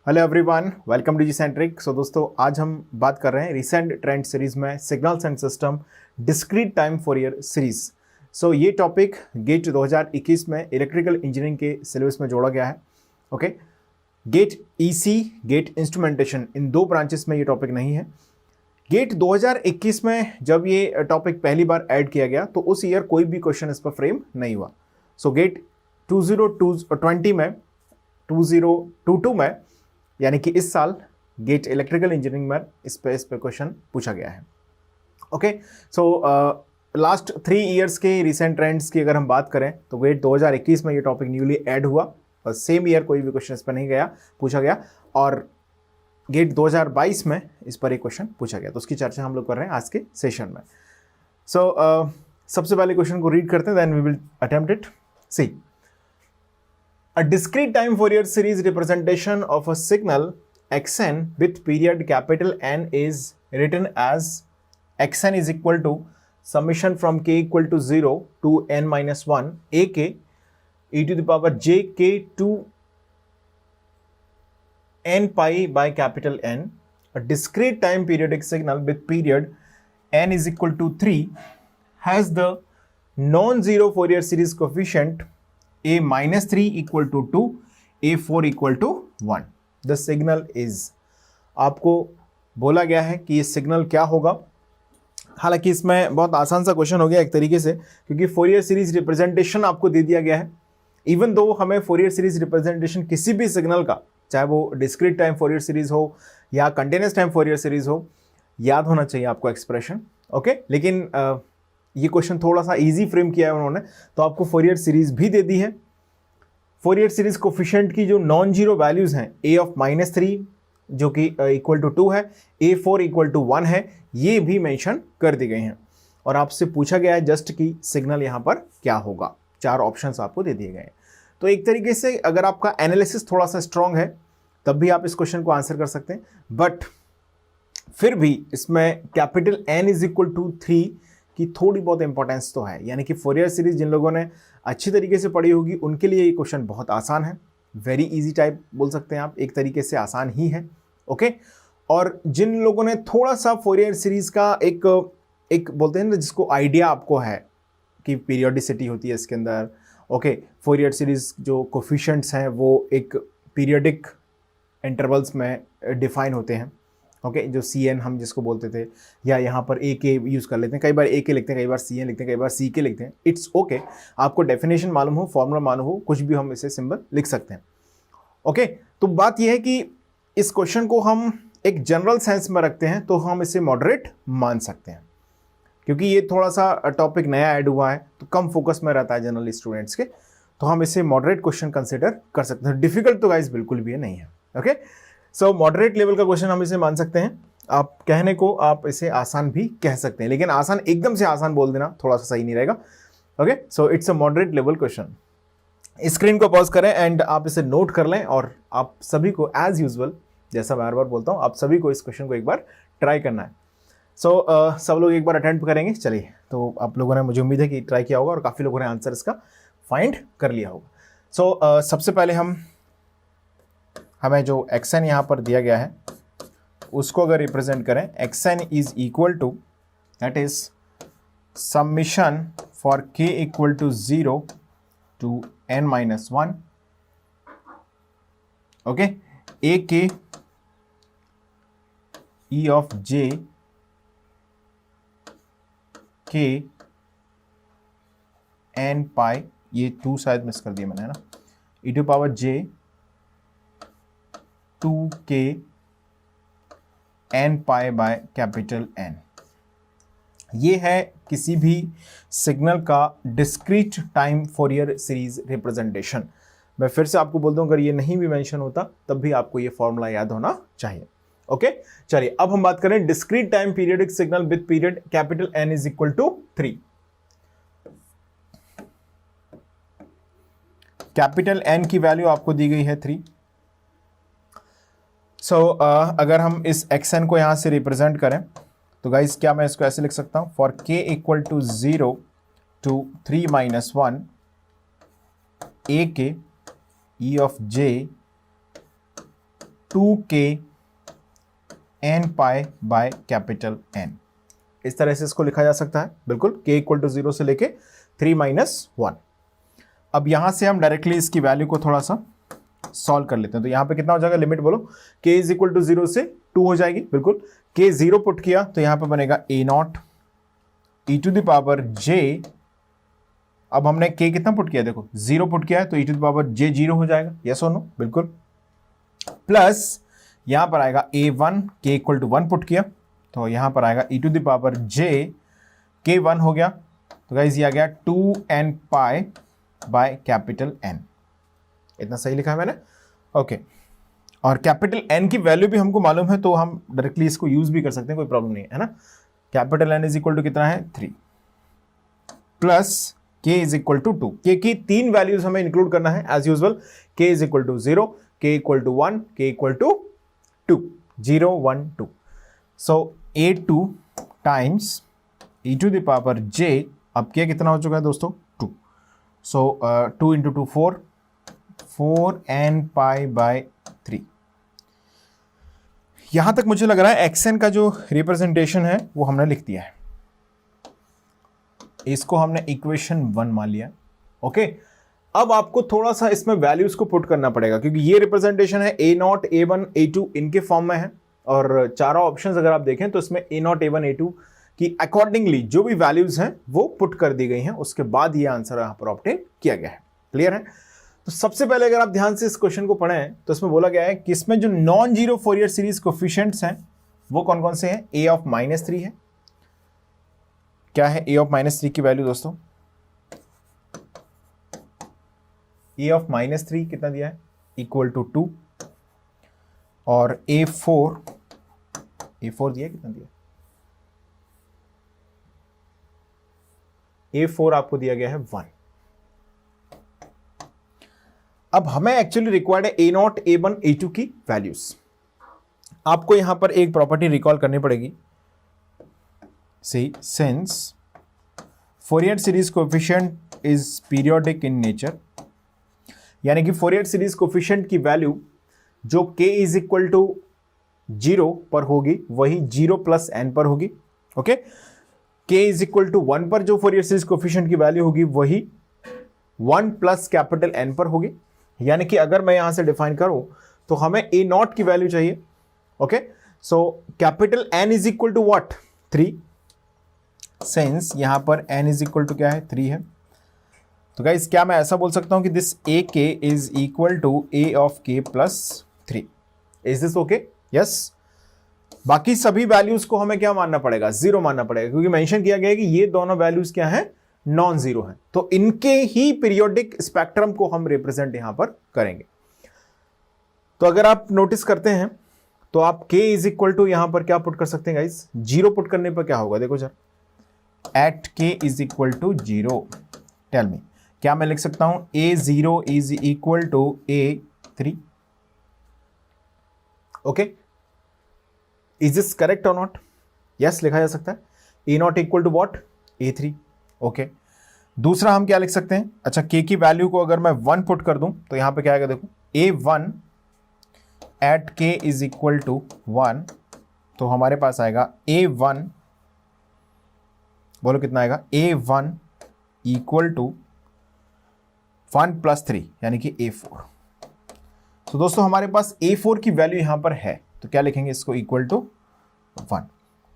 Hello everyone, welcome to G Centric. दोस्तों, आज हम बात कर रहे हैं रिसेंट ट्रेंड सीरीज में signals and system discrete time Fourier series. ये टॉपिक गेट 2021 में इलेक्ट्रिकल इंजीनियरिंग के सिलेबस में जोड़ा गया है। Okay, get EC, get instrumentation, इन दो ब्रांचेस में ये टॉपिक नहीं है। गेट 2021 में जब ये टॉपिक पहली बार ऐड किया गया तो उस ईयर कोई भी क्वेश्चन इस पर फ्रेम नहीं हुआ। गेट 2020 में 2022 में यानी कि इस साल गेट इलेक्ट्रिकल इंजीनियरिंग में इस पे क्वेश्चन पूछा गया है। ओके, लास्ट 3 ईयर्स के रिसेंट ट्रेंड्स की अगर हम बात करें तो गेट 2021 में ये टॉपिक न्यूली ऐड हुआ और सेम ईयर कोई भी क्वेश्चन इस पर नहीं गया, पूछा गया, और गेट 2022 में इस पर एक क्वेश्चन पूछा गया। तो उसकी चर्चा हम लोग कर रहे हैं आज के सेशन में। सबसे पहले क्वेश्चन को रीड करते हैं, then we will attempt it. See, a discrete time Fourier series representation of a signal xn with period capital N is written as xn is equal to summation from k equal to 0 to n minus 1 ak e to the power j k to n pi by capital N. A discrete time periodic signal with period n is equal to 3 has the non-zero Fourier series coefficient a minus 3 equal to 2, a 4 equal to 1. The signal is, आपको बोला गया है कि ये signal क्या होगा। हालांकि इसमें बहुत आसान सा क्वेश्चन हो गया एक तरीके से, क्योंकि फोरियर सीरीज रिप्रेजेंटेशन आपको दे दिया गया है। इवन दो हमें फोरियर सीरीज रिप्रेजेंटेशन किसी भी सिग्नल का, चाहे वो डिस्क्रीट टाइम फोरियर सीरीज हो या कंटिन्यूस टाइम फोरियर सीरीज हो, याद होना चाहिए आपको एक्सप्रेशन। ओके, लेकिन ये क्वेश्चन थोड़ा सा इजी फ्रेम किया है उन्होंने, तो आपको फोरियर सीरीज भी दे दी है। फोरियर सीरीज कोफिशिएंट की जो नॉन जीरो वैल्यूज हैं, a ऑफ -3 जो कि इक्वल टू 2 है, a4 इक्वल टू 1 है, ये भी मेंशन कर दी गई हैं। और आपसे पूछा गया है जस्ट कि सिग्नल यहाँ पर क्या होगा। 4 ऑप्शंस आपको दे दिए गए हैं। तो एक तरीके से अगर आपका एनालिसिस थोड़ा सा स्ट्रांग है तब भी आप इस क्वेश्चन को आंसर कर सकते हैं, बट फिर भी इसमें capital N is equal to 3 की थोड़ी बहुत इंपॉर्टेंस तो है। यानी कि फोरियर सीरीज जिन लोगों ने अच्छी तरीके से पढ़ी होगी उनके लिए ये क्वेश्चन बहुत आसान है, वेरी इजी टाइप बोल सकते हैं आप, एक तरीके से आसान ही है। ओके, और जिन लोगों ने थोड़ा सा फोरियर सीरीज का एक बोलते हैं ना, जिसको आइडिया आपको है कि पीरियोडिसिटी होती है इसके अंदर। ओके, फोरियर सीरीज जो कोफिशिएंट्स हैं वो एक पीरियोडिक इंटरवल्स में डिफाइन होते हैं। ओके, जो CN हम जिसको बोलते थे, या यहाँ पर AK यूज़ कर लेते हैं, कई बार AK लिखते हैं, कई बार CN लिखते हैं, कई बार CK लिखते हैं। इट्स ओके, आपको डेफिनेशन मालूम हो, फॉर्मूला मालूम हो, कुछ भी हम इसे सिंबल लिख सकते हैं। ओके, तो बात यह है कि इस क्वेश्चन को हम एक जनरल सेंस में रखते हैं तो हम इसे मॉडरेट मान सकते हैं, क्योंकि ये थोड़ा सा टॉपिक नया ऐड हुआ है तो कम फोकस में रहता है जनरल स्टूडेंट्स के, तो हम इसे मॉडरेट क्वेश्चन कंसिडर कर सकते हैं। डिफिकल्ट तो गाइस बिल्कुल भी नहीं है। ओके, मॉडरेट लेवल का क्वेश्चन हम इसे मान सकते हैं। आप कहने को आप इसे आसान भी कह सकते हैं, लेकिन आसान एकदम से आसान बोल देना थोड़ा सा सही नहीं रहेगा। Okay, it's a moderate level question. Screen को पॉज करें एंड आप इसे नोट कर लें, और आप सभी को एज यूजुअल, जैसा बार बार बोलता हूं, आप सभी को इस क्वेश्चन को एक बार ट्राई करना है। सब लोग एक बार अटेम्प्ट करेंगे। चलिए, तो आप लोगों ने, मुझे उम्मीद है कि ट्राई किया होगा और काफ़ी लोगों ने आंसर इसका फाइंड कर लिया होगा। सबसे पहले हमें जो xn यहाँ पर दिया गया है उसको अगर रिप्रेजेंट करें, xn is equal to, that is summation for k equal to 0 to n minus 1, okay, ak e of j k n pi, ये 2 शायद मिस कर दिया मैंने, है ना, e to power j 2k n pi by capital N। ये है किसी भी सिग्नल का discrete time Fourier series representation. मैं फिर से आपको बोल दूं, अगर ये नहीं भी मेंशन होता तब भी आपको ये फॉर्मूला याद होना चाहिए। ओके, चलिए अब हम बात करें discrete time periodic signal with period capital N is equal to 3। Capital N की वैल्यू आपको दी गई है 3। अगर हम इस xn को यहां से रिप्रेजेंट करें तो गाइस, क्या मैं इसको ऐसे लिख सकता हूं, for k equal to 0 to 3 minus 1 ak e of j 2k n pi by capital N। इस तरह से इसको लिखा जा सकता है, बिल्कुल k इक्वल टू 0 से लेके 3 माइनस 1। अब यहां से हम डायरेक्टली इसकी वैल्यू को थोड़ा सा सॉल्व कर लेते हैं। तो यहां पे कितना हो जाएगा, लिमिट बोलो, k इज इक्वल टू 0 से 2 हो जाएगी, बिल्कुल। k 0 पुट किया तो यहां पे बनेगा a naught e to the power j। अब हमने k कितना पुट किया, देखो 0 पुट किया है तो e to the power j 0 हो जाएगा, यस और नो, बिल्कुल। प्लस यहां पर आएगा a1, k equal to 1 put किया तो यहां पर आएगा e to the power j, k 1 हो गया तो गाइस ये आ गया 2n pi by capital N। इतना सही लिखा है मैंने, ओके। और कैपिटल N की वैल्यू भी हमको मालूम है तो हम डायरेक्टली इसको यूज भी कर सकते हैं, कोई प्रॉब्लम नहीं है ना। Capital N is equal to कितना है, 3 plus k is equal to 2। k की 3 वैल्यूज हमें इंक्लूड करना है as usual. k is equal to 0, k equal to 1, k equal to 2, 0 1 2। So a2 times e to the power j, अब k कितना हो चुका है दोस्तों, 2। So 2 into 2 4, 4n pi by 3। यहां तक मुझे लग रहा है xn का जो रिप्रेजेंटेशन है वो हमने लिख दिया है, इसको हमने इक्वेशन 1 मान लिया, ओके। अब आपको थोड़ा सा इसमें वैल्यूज को पुट करना पड़ेगा क्योंकि ये रिप्रेजेंटेशन है a0, a1, a2 इनके फॉर्म में है और चारों ऑप्शंस अगर आप देखें तो इसमें a0, a1, a2 की अकॉर्डिंगली जो भी वैल्यूज हैं वो पुट कर दी गई हैं, उसके बाद ये आंसर यहां पर ऑब्टेन किया गया है। क्लियर है? तो सबसे पहले अगर आप ध्यान से इस क्वेश्चन को पढ़ें तो इसमें बोला गया है कि इसमें जो non zero Fourier series coefficients हैं वो कौन कौन से हैं। a ऑफ -3 है। क्या है a ऑफ -3 की वैल्यू दोस्तों? a ऑफ -3 कितना दिया है, इक्वल टू 2। और a4 दिया कितना दिया, a4 आपको दिया गया है 1। अब हमें एक्चुअली रिक्वायर्ड है a0, a1, a2 की वैल्यूज। आपको यहां पर एक प्रॉपर्टी रिकॉल करनी पड़ेगी, see since Fourier series coefficient is periodic in nature, यानी कि फोरियर सीरीज कोएफिशिएंट की वैल्यू जो k इज इक्वल टू 0 पर होगी वही 0 प्लस n पर होगी, okay. k is equal to 1 पर जो फोरियर सीरीज कोएफिशिएंट की वैल्यू होगी वही 1 प्लस कैपिटल N पर होगी। यानी कि अगर मैं यहां से डिफाइन करूं तो हमें a0 की वैल्यू चाहिए, okay. So capital N is equal to what, 3, since यहां पर n इज इक्वल टू क्या है, 3 है। तो गाइस क्या मैं ऐसा बोल सकता हूं कि this ak is equal to a of k plus 3। Is this okay? Yes. बाकी सभी वैल्यूज को हमें क्या मानना पड़ेगा, 0 मानना पड़ेगा, क्योंकि मेंशन किया गया है कि ये दोनों वैल्यूज क्या है, नॉन जीरो है। तो इनके ही पीरियोडिक स्पेक्ट्रम को हम रिप्रेजेंट यहां पर करेंगे। तो अगर आप नोटिस करते हैं तो आप k इज इक्वल टू यहां पर क्या पुट कर सकते हैं गाइस, 0 पुट करने पर क्या होगा, देखो sir, at k is equal to 0। Tell me, क्या मैं लिख सकता हूं a0 is equal to a3? Okay, is this correct और नॉट? यस, लिखा जा सकता है a0 equal to what, a3, okay. दूसरा हम क्या लिख सकते हैं, अच्छा k की वैल्यू को अगर मैं 1 पुट कर दूं तो यहां पे क्या आएगा, देखो a1 at k is equal to 1, तो हमारे पास आएगा a1, बोलो कितना आएगा, a1 इक्वल टू 1 प्लस 3 यानी कि a4। तो दोस्तों हमारे पास a4 की वैल्यू यहां पर है, तो क्या लिखेंगे इसको, इक्वल टू 1।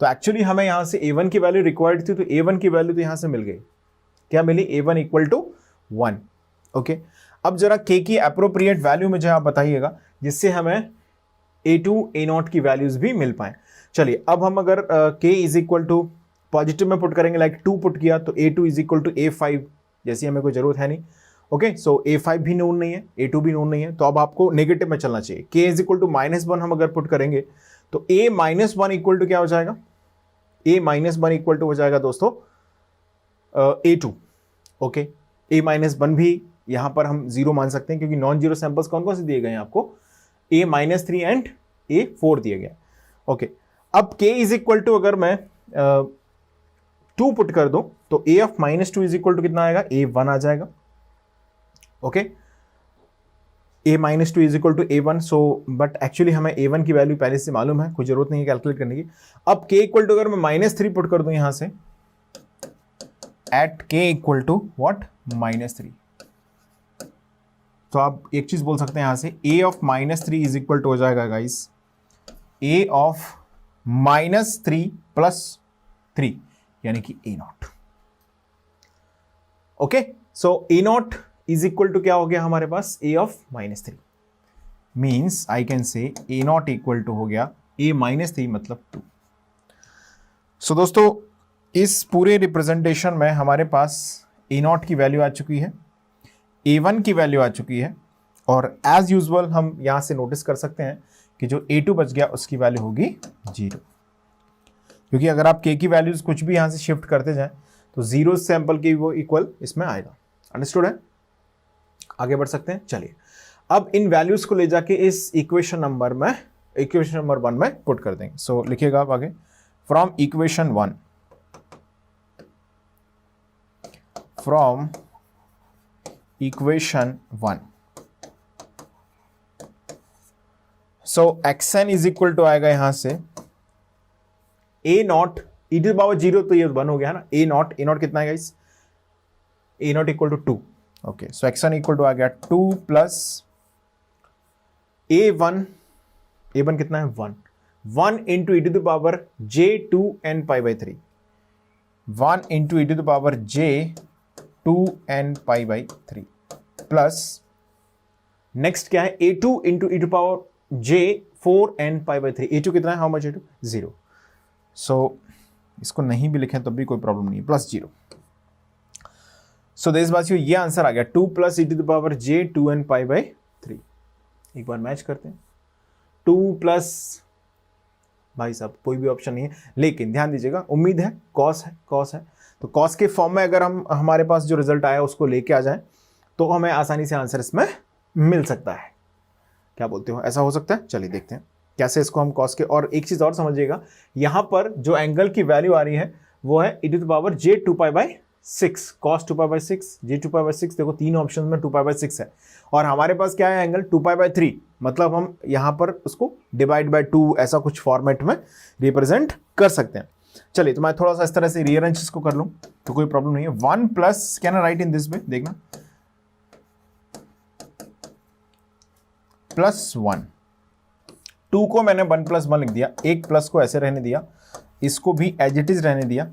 तो एक्चुअली हमें यहां से a1 की वैल्यू रिक्वायर्ड थी, तो a1 की वैल्यू तो यहां से मिल गई। क्या मिली, a1 इक्वल टू 1, ओके। अब जरा k की अप्रोप्रिएट वैल्यू मुझे आप बताइएगा जिससे हमें a2, a0 की वैल्यूज भी मिल पाए। चलिए अब हम अगर k is equal to positive में पुट करेंगे, लाइक 2 पुट किया तो a2 is equal to a5, जैसी हमें कोई जरूरत है नहीं, ओके। सो a5 भी नोन नहीं है, a2 भी नोन नहीं है, तो अब आपको नेगेटिव में चलना चाहिए। k इज इक्वल टू -1 हम अगर पुट करेंगे तो a -1 इक्वल टू क्या हो जाएगा, a -1 इक्वल टू हो जाएगा दोस्तों a2, ओके। a -1 भी यहां पर हम 0 मान सकते हैं क्योंकि नॉन जीरो सैंपल्स कौन कौन से दिए गए हैं आपको, a -3 एंड a4 दिया गया, ओके। अब k इज इक्वल टू अगर मैं 2 पुट कर दूं तो a of -2 is equal to कितना आएगा, a1 आ जाएगा, okay. a minus two is equal to a1, so but actually हमें a1 की वैल्यू पहले से मालूम है, कोई जरूरत नहीं है कैलकुलेट करने की। अब k इक्वल टू अगर मैं -3 पुट कर दूं यहां से, at k equal to what, -3, तो आप एक चीज बोल सकते हैं यहां से, a of -3 is equal to हो जाएगा गाइस a ऑफ -3 प्लस 3, यानी कि a0। Okay, so a0 is equal to क्या हो गया हमारे पास, a of -3, means I can say a0 equal to हो गया a -3 मतलब 2। सो दोस्तों इस पूरे रिप्रेजेंटेशन में हमारे पास a0 की वैल्यू आ चुकी है, a1 की वैल्यू आ चुकी है, और एज यूजुअल हम यहां से नोटिस कर सकते हैं कि जो a2 बच गया उसकी वैल्यू होगी 0, क्योंकि अगर आप k की वैल्यूज कुछ भी यहां से शिफ्ट करते जाएं तो 0 सैंपल की वो इक्वल इसमें आएगा। अंडरस्टूड है? आगे बढ़ सकते हैं। चलिए अब इन वैल्यूज को ले जाके इस इक्वेशन नंबर 1 में पुट कर देंगे। सो लिखिएगा आप आगे, from equation 1 so xn is equal to आएगा यहां से a0 e टू पावर 0, तो ये 1 हो गया ना, a0 कितना है guys, a0 equal to 2। Okay, so xn equal to आ गया 2 प्लस a1 कितना है 1 into e to the power j2n pi by 3, 1 into e to the power j2n pi by 3 plus next क्या है a2 into e to power j4n pi by 3, a2 कितना है, how much a2, 0। सो इसको नहीं भी लिखें तब भी कोई प्रॉब्लम नहीं है, प्लस 0। सो देशवासियों ये आंसर आ गया 2 plus e to the power j2n pi by 3। एक बार मैच करते हैं, 2 प्लस, भाई साहब कोई भी ऑप्शन नहीं है, लेकिन ध्यान दीजिएगा उम्मीद है कॉस है, तो कॉस के फॉर्म में अगर हम हमारे पास जो रिजल्ट आया उसको लेके आ जाएं तो हमें आसानी से आंसर इसमें मिल सकता है। क्या बोलते हो, ऐसा हो सकता है? चलिए देखते हैं कैसे इसको हम कॉस के, और एक चीज और समझिएगा, यहां पर जो एंगल की वैल्यू आ रही है वो है e to the power j2 pi by 6, cos 2 pi by 6, j2 pi by 6, देखो तीन ऑप्शन में 2 पाई बाई 6 है, और हमारे पास क्या है एंगल 2 पाई बाई 3, मतलब हम यहां पर उसको डिवाइड बाय 2 ऐसा कुछ फॉर्मेट में रिप्रेजेंट कर सकते हैं। चलिए तो मैं थोड़ा सा इस तरह से रीअरेंज इसको कर लूं तो कोई प्रॉब्लम नहीं है। 1 plus, can I right in this वे, देखना, +1, 2 को मैंने 1 + 1 लिख दिया, एक प्लस को ऐसे रहने दिया, इसको भी एज इट इज रहने दिया।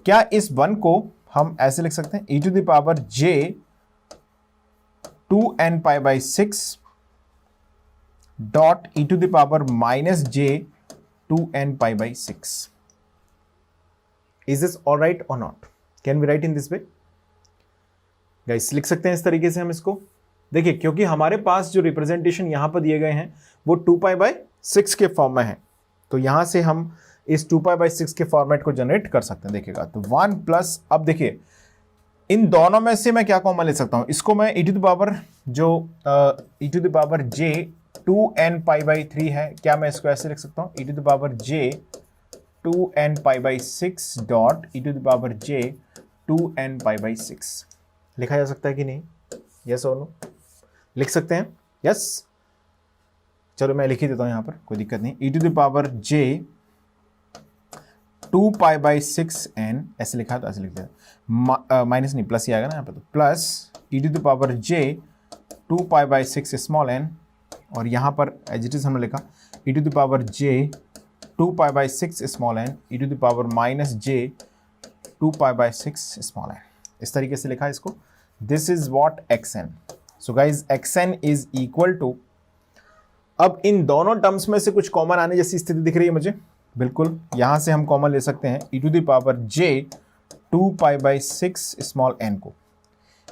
क्या इस 1 को हम ऐसे लिख सकते हैं, e to the power j2n pi by 6 dot e to the power -j2n pi by 6। Is this all right और not? Can we write in this way guys? लिख सकते हैं इस तरीके से हम इसको। देखिए क्योंकि हमारे पास जो रिप्रेजेंटेशन यहां पर दिए गए हैं वो 2 पाई बाई 6 के फॉर्म में है, तो यहां से हम इस 2 पाई बाई 6 के फॉर्मेट को जनरेट कर सकते हैं। देखिएगा तो 1 प्लस, अब देखिए इन दोनों में से मैं क्या कॉमन ले सकता हूं, इसको मैं e टू द पावर जो e to the power j2n pi by 3 है, क्या मैं इसको ऐसे लिख सकता हूं, e to the power j2n pi by 6 dot e to the power j2n pi by 6 लिखा जा सकता है कि नहीं? यस और नो? लिख सकते हैं? यस, चलो मैं लिख ही देता हूं यहां पर, कोई दिक्कत नहीं। e to the power j2 pi by 6n ऐसे लिखा तो ऐसे लिख दिया, माइनस नहीं प्लस ही आएगा ना यहाँ पे, तो plus e to the power j2 pi by 6 small n, और यहाँ पर एज इट इज हमने लिखा e to the power j2 pi by 6 small n e to the power -j2 pi by 6 small n, इस तरीके से लिखा इसको। This is what xn। So guys xn is equal to, अब इन दोनों टर्म्स में से कुछ कॉमन आने जैसी स्थिति दिख रही है मुझे, बिल्कुल यहां से हम कॉमन ले सकते हैं e to the power j2 pi by 6 small n को,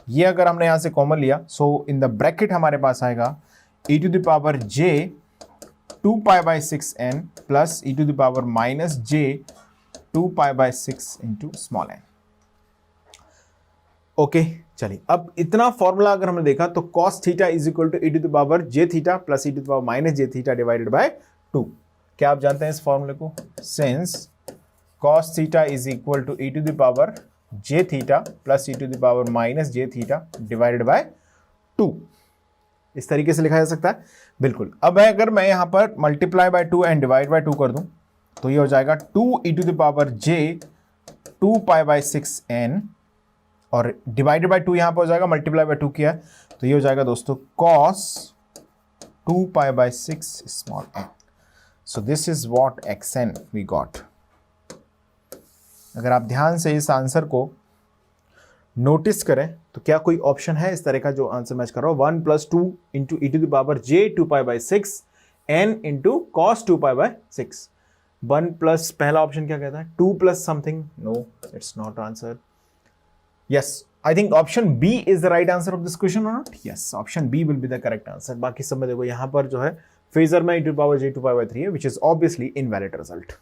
ये अगर हमने यहां से कॉमन लिया, सो इन द ब्रैकेट हमारे पास आएगा e to the power j2 pi by 6n plus e to the power -j2 pi by 6 into small n। Okay चलिए, अब इतना फॉर्मूला अगर हमने देखा तो cos theta is equal to e to the power j theta plus e to the power -j theta divided by 2। क्या आप जानते हैं इस फॉर्मूले को? Since cos theta is equal to e to the power j theta plus e to the power -j theta divided by 2। इस तरीके से लिखा जा सकता है, बिल्कुल। अब अगर मैं यहाँ पर multiply by 2 and divide by 2 कर दूं तो ये हो जाएगा 2e⁻j 2π/6n और डिवाइडेड बाय 2 यहाँ पर हो जाएगा, मल्टीप्लाई बाय 2 किया तो ये हो जाएगा दोस्तों cos 2π/6 small n। So this is what xn we got. अगर आप ध्यान से इस आंसर को नोटिस करें तो क्या कोई ऑप्शन है इस तरह का जो आंसर मैच कर रहा हूं, 1 + 2 × e⁻j 2π/6 n × cos 2π/6। 1 प्लस पहला ऑप्शन क्या कहता है, 2 plus something, no it's not answer. Yes, I think option B is the right answer of this question और not. Yes, option B will be the correct answer. बाकी सब में देखो यहाँ पर जो है फेजर में e⁻j 2π/3 है, which is obviously invalid result.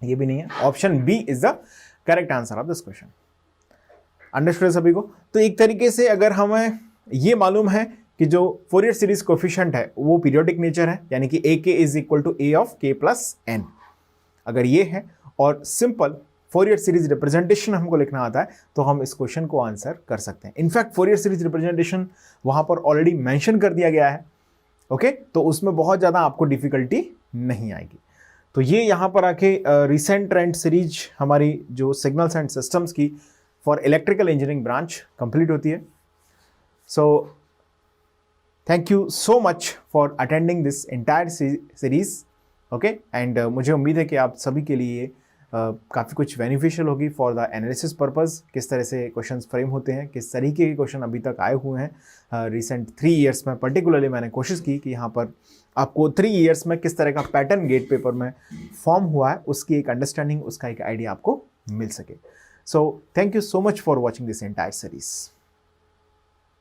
ये भी नहीं है, option B is the correct answer of this question. Understood सभी को। तो एक तरीके से अगर हमें ये मालूम है कि जो फोरियर सीरीज कोफिशिएंट है वो पीरियोडिक नेचर है, यानी कि ak is equal to a of k plus n, अगर ये है और सिंपल फोरियर सीरीज रिप्रेजेंटेशन हमको लिखना आता है तो हम इस क्वेश्चन को आंसर कर सकते हैं। इनफैक्ट फोरियर सीरीज रिप्रेजेंटेशन वहां पर ऑलरेडी मेंशन कर दिया गया है, ओके, तो उसमें बहुत ज़्यादा आपको डिफिकल्टी नहीं आएगी। तो ये यहाँ पर आके रिसेंट ट्रेंड सीरीज हमारी जो सिग्नल्स एंड सिस्टम्स की for electrical engineering branch complete होती है। So thank you so much for attending this entire series, okay, and मुझे उम्मीद है कि आप सभी के लिए काफ़ी कुछ बेनिफिशियल होगी फॉर द एनालिसिस पर्पस। किस तरह से क्वेश्चंस फ्रेम होते हैं, किस तरीके के क्वेश्चन अभी तक आए हुए हैं रिसेंट 3 ईयर्स में। पर्टिकुलरली मैंने कोशिश की कि यहाँ पर आपको 3 ईयर्स में किस तरह का पैटर्न गेट पेपर में फॉर्म हुआ है उसकी एक अंडरस्टैंडिंग, उसका एक आइडिया आपको मिल सके। So thank you so much for watching this entire series.